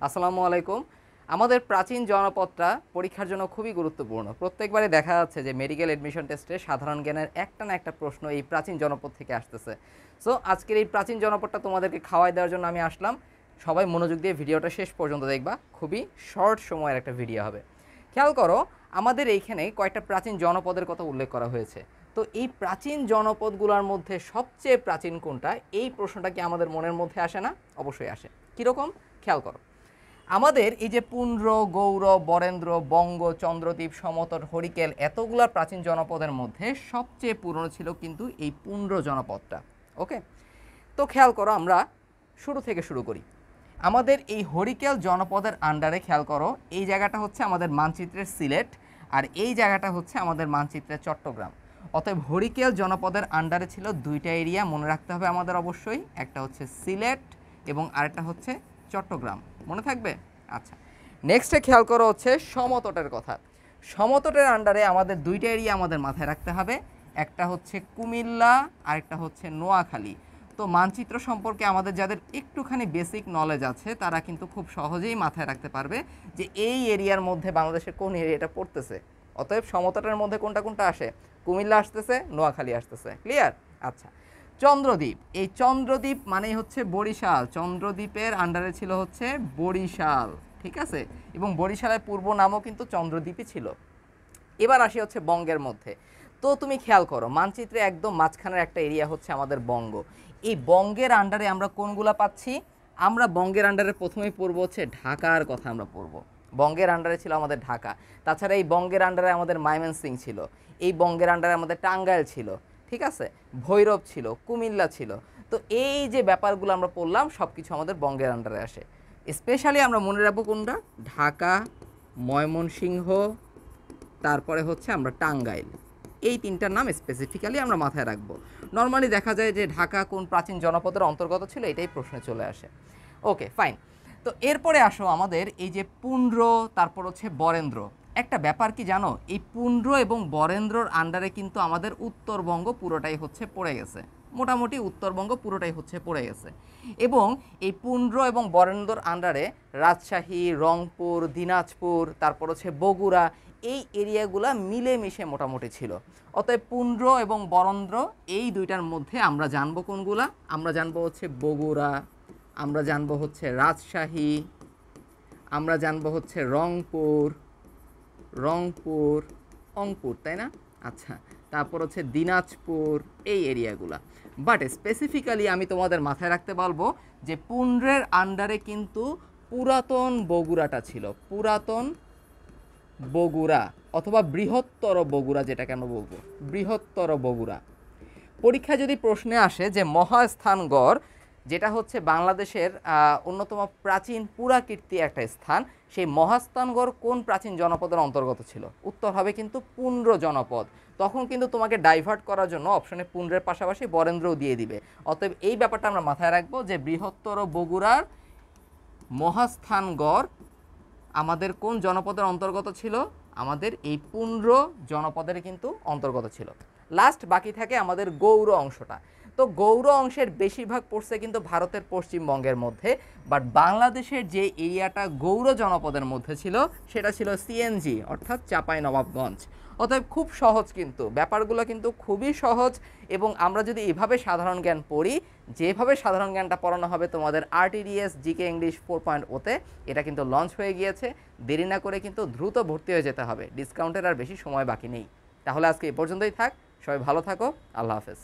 আসসালামু আলাইকুম। আমাদের প্রাচীন জনপদটা পরীক্ষার জন্য খুবই গুরুত্বপূর্ণ। প্রত্যেকবারই দেখা যাচ্ছে যে মেডিকেল অ্যাডমিশন টেস্টে সাধারণ জ্ঞানের একটা না একটা প্রশ্ন এই প্রাচীন জনপদ থেকে আসতেছে। সো আজকের এই প্রাচীন জনপদটা তোমাদেরকে খাওয়াই দেওয়ার জন্য আমি আসলাম। সবাই মনোযোগ দিয়ে ভিডিওটা শেষ পর্যন্ত দেখবা, খুবই শর্ট সময়ের একটা ভিডিও হবে। খেয়াল করো, আমাদের এইখানে কয়েকটা প্রাচীন জনপদের কথা উল্লেখ করা হয়েছে। তো এই প্রাচীন জনপদগুলোর মধ্যে সবচেয়ে প্রাচীন কোনটা, এই প্রশ্নটা কি আমাদের মনের মধ্যে আসে না? অবশ্যই আসে। কীরকম? খেয়াল করো, আমাদের এই যে পুন্ড্র, গৌড়, বরেন্দ্র, বঙ্গ, চন্দ্রদ্বীপ, সমতট, হরিকেল এতগুলা প্রাচীন জনপদের মধ্যে সবচেয়ে পুরনো ছিল কিন্তু এই পুন্ড্র জনপদটা। ওকে, তো খেয়াল করো, আমরা শুরু থেকে শুরু করি। আমাদের এই হরিকেল জনপদের আন্ডারে খেয়াল করো, এই জায়গাটা হচ্ছে আমাদের মানচিত্রের সিলেট, আর এই জায়গাটা হচ্ছে আমাদের মানচিত্রের চট্টগ্রাম। অতএব হরিকেল জনপদের আন্ডারে ছিল দুইটা এরিয়া, মনে রাখতে হবে আমাদের অবশ্যই, একটা হচ্ছে সিলেট এবং আরেকটা হচ্ছে চট্টগ্রাম। মনে থাকবে? আচ্ছা, নেক্সটে খেয়াল করো হচ্ছে সমতটের কথা। সমতটের আন্ডারে আমাদের দুইটা এরিয়া আমাদের মাথায় রাখতে হবে, একটা হচ্ছে কুমিল্লা, আরেকটা হচ্ছে নোয়াখালী। তো মানচিত্র সম্পর্কে আমাদের যাদের একটুখানি বেসিক নলেজ আছে তারা কিন্তু খুব সহজেই মাথায় রাখতে পারবে যে এই এরিয়ার মধ্যে বাংলাদেশের কোন এরিয়াটা পড়তেছে। অতএব সমতটের মধ্যে কোনটা কোনটা আসে? কুমিল্লা আসতেছে, নোয়াখালী আসতেছে। ক্লিয়ার? আচ্ছা, চন্দ্রদ্বীপ, এই চন্দ্রদ্বীপ মানেই হচ্ছে বরিশাল। চন্দ্রদ্বীপের আন্ডারে ছিল হচ্ছে বরিশাল, ঠিক আছে, এবং বরিশালের পূর্ব নামও কিন্তু চন্দ্রদ্বীপই ছিল। এবার আসি হচ্ছে বঙ্গের মধ্যে। তো তুমি খেয়াল করো, মানচিত্রে একদম মাঝখানের একটা এরিয়া হচ্ছে আমাদের বঙ্গ। এই বঙ্গের আন্ডারে আমরা কোনগুলা পাচ্ছি? আমরা বঙ্গের আন্ডারে প্রথমেই পড়বো হচ্ছে ঢাকার কথা আমরা পড়বো। বঙ্গের আন্ডারে ছিল আমাদের ঢাকা। তাছাড়া এই বঙ্গের আন্ডারে আমাদের ময়মনসিংহ ছিল, এই বঙ্গের আন্ডারে আমাদের টাঙ্গাইল ছিল, ঠিক আছে, ভৈরব ছিল, কুমিল্লা ছিল। তো এই যে ব্যাপারগুলো আমরা পড়লাম সব কিছু আমাদের বঙ্গের আন্ডারে আসে। স্পেশালি আমরা মনে রাখবো কোনটা? ঢাকা, ময়মনসিংহ, তারপরে হচ্ছে আমরা টাঙ্গাইল। এই তিনটার নাম স্পেসিফিক্যালি আমরা মাথায় রাখবো। নর্মালি দেখা যায় যে ঢাকা কোন প্রাচীন জনপদের অন্তর্গত ছিল, এটাই প্রশ্নে চলে আসে। ওকে, ফাইন। তো এরপরে আসো আমাদের এই যে পুন্ড্র, তারপর হচ্ছে বরেন্দ্র। একটা ব্যাপার কি জানো, এই পুন্ড্র এবং বরেন্দ্রর আন্ডারে কিন্তু আমাদের উত্তরবঙ্গ পুরোটাই হচ্ছে পড়ে গেছে। মোটামুটি উত্তরবঙ্গ পুরোটাই হচ্ছে পড়ে গেছে। এবং এই পুন্ড্র এবং বরেন্দ্রর আন্ডারে রাজশাহী, রংপুর, দিনাজপুর, তারপর হচ্ছে বগুড়া, এই এরিয়াগুলা মিলেমিশে মোটামুটি ছিল। অতএব পুন্ড্র এবং বরেন্দ্র এই দুইটার মধ্যে আমরা জানবো কোনগুলা? আমরা জানবো হচ্ছে বগুড়া, আমরা জানবো হচ্ছে রাজশাহী, আমরা জানবো হচ্ছে রংপুর, রংপুর, তাই না? আচ্ছা, তারপর হচ্ছে দিনাজপুর, এই এরিয়াগুলা। বাট স্পেসিফিক্যালি আমি তোমাদের মাথায় রাখতে বলবো যে পুন্ড্রের আন্ডারে কিন্তু পুরাতন বগুড়াটা ছিল। পুরাতন বগুড়া অথবা বৃহত্তর বগুড়া, যেটাকে আমরা বলবো বৃহত্তর বগুড়া। পরীক্ষায় যদি প্রশ্নে আসে যে মহাস্থানগড়, যেটা হচ্ছে বাংলাদেশের অন্যতম প্রাচীন পুরাকীর্তি একটা স্থান, সেই মহাস্থানগড় কোন প্রাচীন জনপদের অন্তর্গত ছিল? উত্তর হবে কিন্তু পুন্ড্র জনপদ। তখন কিন্তু তোমাকে ডাইভার্ট করার জন্য অপশনে পুন্ড্রের পাশাপাশি বরেন্দ্রও দিয়ে দিবে। অতএব এই ব্যাপারটা আমরা মাথায় রাখবো যে বৃহত্তর বগুড়ার মহাস্থানগড় আমাদের কোন জনপদের অন্তর্গত ছিল? আমাদের এই পুন্ড্র জনপদের কিন্তু অন্তর্গত ছিল। লাস্ট বাকি থাকে আমাদের গৌড় অংশটা। তো গৌড় অংশের বেশিরভাগ পড়ছে কিন্তু ভারতের পশ্চিমবঙ্গের মধ্যে, বাট বাংলাদেশের যে এরিয়াটা গৌড় জনপদের মধ্যে ছিল সেটা ছিল সিএনজি, অর্থাৎ চাঁপাইনবাবগঞ্জ। অতএব খুব সহজ, কিন্তু ব্যাপারগুলো কিন্তু খুবই সহজ। এবং আমরা যদি এভাবে সাধারণ জ্ঞান পড়ি, যেভাবে সাধারণ জ্ঞানটা পড়ানো হবে তোমাদের আরটিডিএস জিকে ইংলিশ 4.0-তে, এটা কিন্তু লঞ্চ হয়ে গিয়েছে। দেরি না করে কিন্তু দ্রুত ভর্তি হয়ে যেতে হবে, ডিসকাউন্টের আর বেশি সময় বাকি নেই। তাহলে আজকে এই পর্যন্তই থাক, সবাই ভালো থাকো, আল্লাহ হাফেজ।